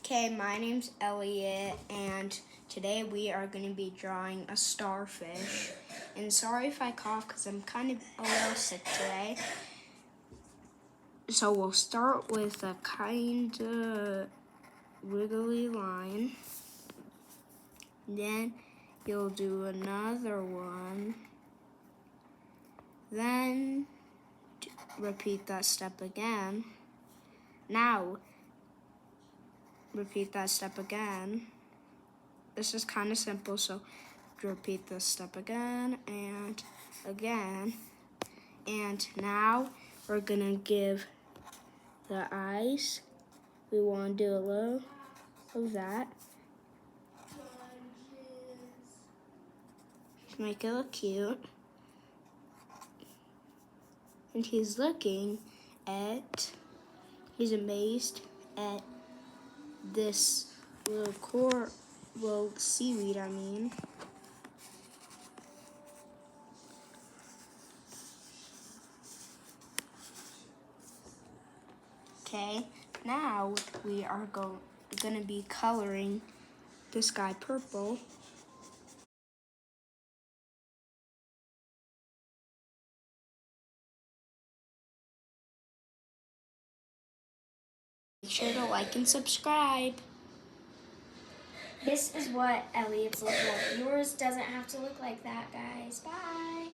Okay, my name's Elliot, and today we are going to be drawing a starfish. And sorry if I cough because I'm kind of a little sick today. So we'll start with a kind of wiggly line. Then you'll do another one. Then repeat that step again. Now, repeat that step again. This is kind of simple, so repeat this step again and again. And now we're gonna give the eyes. We want to do a little of that. Make it look cute. And he's amazed at this little seaweed, I mean. Okay, now we are gonna be coloring this guy purple. Make sure to like and subscribe. This is what Elliot's looking like. Yours doesn't have to look like that, guys. Bye.